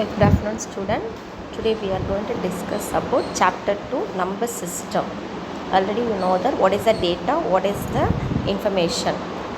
Good afternoon, student. Today we are going to discuss about chapter 2, number system. Already you know that what is the data, what is the information.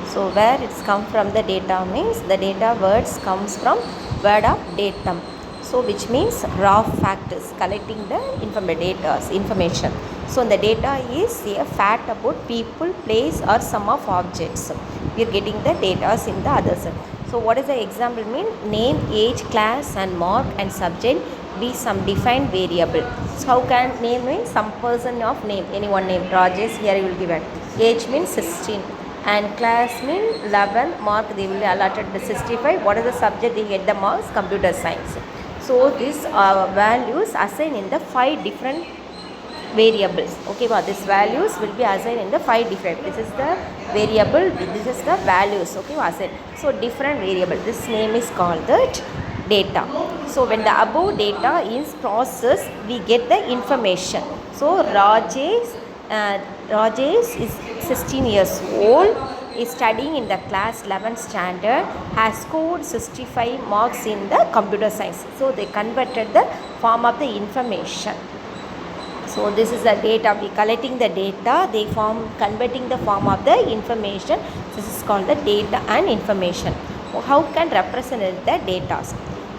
So where it's come from, the data means the data words comes from word of datum. So which means raw factors, collecting the information. So the data is a fact about people, place or sum of objects. We are getting the data in the other side. So what is the example mean? Name, age, class and mark and subject be some defined variable. So how can name mean? Some person of name, any one name. Rajesh, here you will give it. Age means 16 and class mean 11, mark they will be allotted the 65. What is the subject? They get the marks, computer science. So these values assigned in the 5 different variables. Okay, but these values will be assigned in the 5 different. This is the variable, this is the values. Okay, assigned. So different variable. This name is called the data. So when the above data is processed, we get the information. So Rajesh is 16 years old, is studying in the class 11th standard, has scored 65 marks in the computer science. So they converted the form of the information. So this is the data, we collecting the data, they converting the form of the information. This is called the data and information. How can represent the data?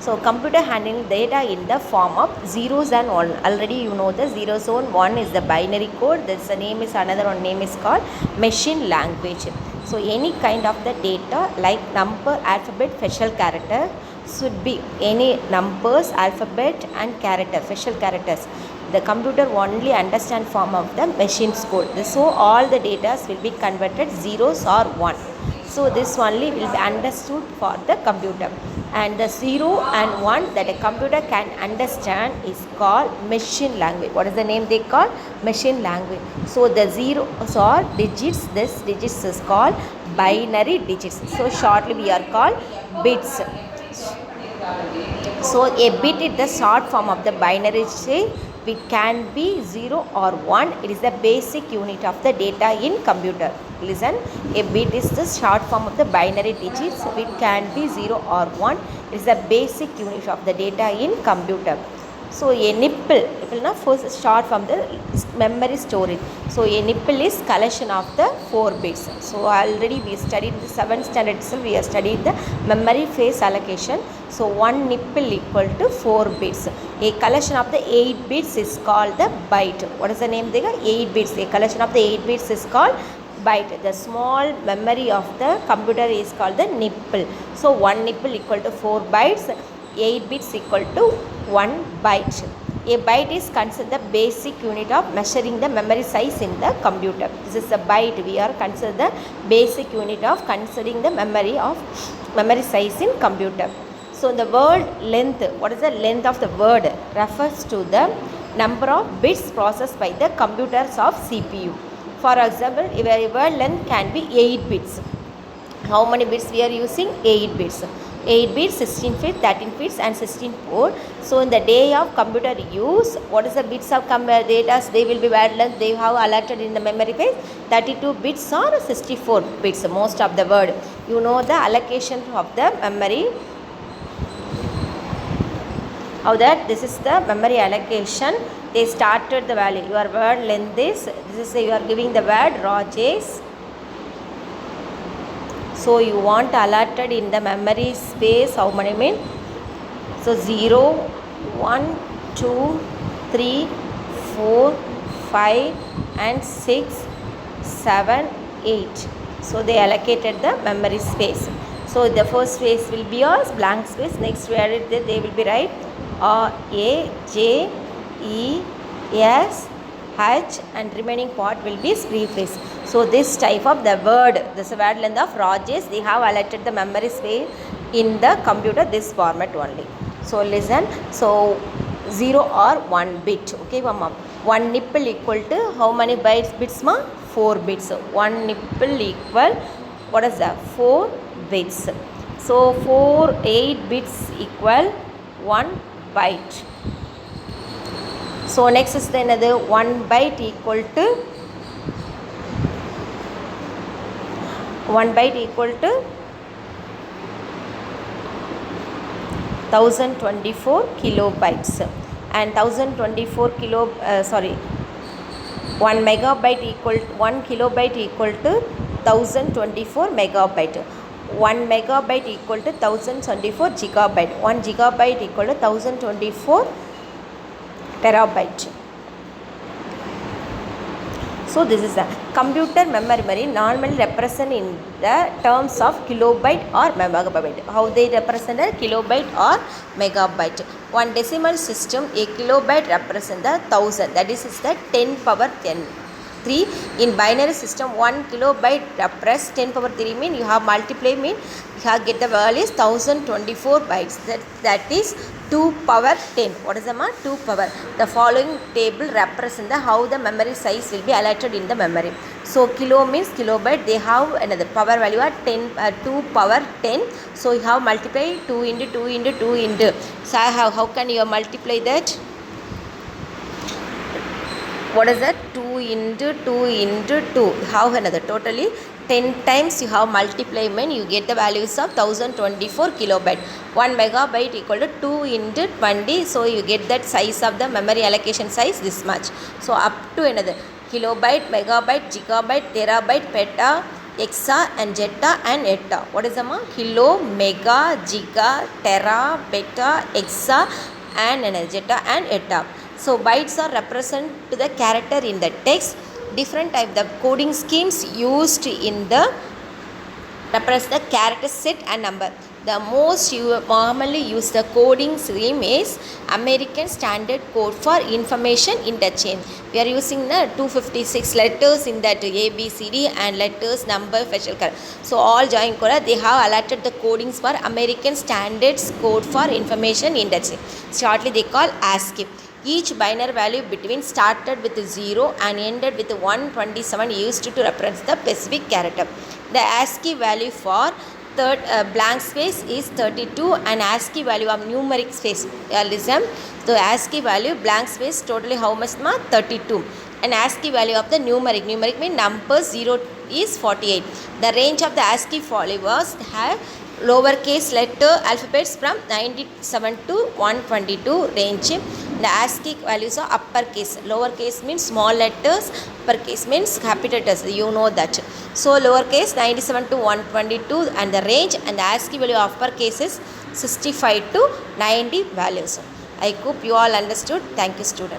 So computer handling data in the form of zeros and one. Already you know the zeros and one is the binary code. This name is another one name is called machine language. So any kind of the data like number, alphabet, special character should be any numbers, alphabet and character, special characters. The computer only understand form of the machine's code. So all the data will be converted zeros or one. So this only will be understood for the computer. And the 0 and 1 that a computer can understand is called machine language. What is the name they call? Machine language. So the zeros or digits, this digits is called binary digits. So shortly we are called bits. So a bit is the short form of the binary shape. It can be 0 or 1. It is the basic unit of the data in computer. Listen, a bit is the short form of the binary digits. It can be 0 or 1. It is the basic unit of the data in computer. So a nipple first start from the memory storage. So a nipple is collection of the 4 bits. So already we studied the 7th standard itself, we have studied the memory phase allocation. So one nipple equal to 4 bits. A collection of the 8 bits is called the byte. What is the name there? 8 bits. A collection of the 8 bits is called byte. The small memory of the computer is called the nipple. So one nipple equal to 4 bytes. 8 bits equal to 1 byte. A byte is considered the basic unit of measuring the memory size in the computer. This is a byte. We are considered the basic unit of considering the memory size in computer. So the word length, what is the length of the word? Refers to the number of bits processed by the computers of CPU. For example, a word length can be 8 bits. How many bits we are using? 8 bits. 8 bits, 16 feet, 13 feet and 16 port. So in the day of computer use, what is the bits of data? They will be word length. They have allotted in the memory phase 32 bits or 64 bits, most of the word. You know the allocation of the memory. How that this is the memory allocation. They started the value. Your word length is, this is you are giving the word Rajesh. So you want allotted in the memory space how many mean? So 0, 1, 2, 3, 4, 5 and 6, 7, 8. So they allocated the memory space. So the first space will be a blank space. Next where they will be right R, A, J, E, S, H and remaining part will be free space. So this type of the word, this word length of Rajesh, they have allotted the memory space in the computer this format only. So listen, so 0 or 1 bit. Okay, mama. 1 nipple equal to how many bits ma? 4 bits. 1 nipple equal, what is that? 4 bits. So 8 bits equal 1 byte. So next is then another 1 byte equal to 1 byte equal to 1024 kilobytes, and 1024 1 megabyte equal 1 kilobyte equal to 1024 megabyte. 1 megabyte equal to 1024 gigabyte. 1 gigabyte equal to 1024 terabyte. So this is a computer memory normally represent in the terms of kilobyte or megabyte. How they represent a kilobyte or megabyte. One decimal system, a kilobyte represent the 1000, that is the 10 power 10. 3 in binary system, 1 kilobyte represents 10 power 3 mean you have multiply mean you have get the value is 1024 bytes, that is 2 power 10. What is the amount? 2 power. The following table represent the how the memory size will be allotted in the memory. So kilo means kilobyte, they have another power value at 2 power 10. So you have multiply 2 into 2 into 2 into, so how can you multiply that? What is that? 2 into 2 into 2. How another? Totally 10 times you have multiply mean you get the values of 1024 kilobyte. 1 megabyte equal to 2 into 20. So you get that size of the memory allocation size this much. So up to another kilobyte, megabyte, gigabyte, terabyte, peta, exa and zetta and etta. What is the amount? Kilo, mega, giga, tera, beta, exa and zetta and etta. So bytes are represent to the character in the text. Different type the coding schemes used in the represent the character set and number. The most commonly used the coding scheme is American Standard Code for Information Interchange. We are using the 256 letters in that A, B, C, D and letters, number, special character. So all join code, they have allotted the codings for American Standard Code for Information Interchange. Shortly they call ASCII. Each binary value between started with 0 and ended with 127 used to represent the specific character. The ASCII value for blank space is 32 and ASCII value of numeric space. Listen, the ASCII value blank space totally how much? 32. And ASCII value of the numeric means number 0 is 48. The range of the ASCII followers have lowercase letter alphabets from 97 to 122 range. The ASCII values are uppercase. Lowercase means small letters, uppercase means capital letters. You know that. So lowercase 97 to 122 and the range and the ASCII value of uppercase is 65 to 90 values. I hope you all understood. Thank you, student.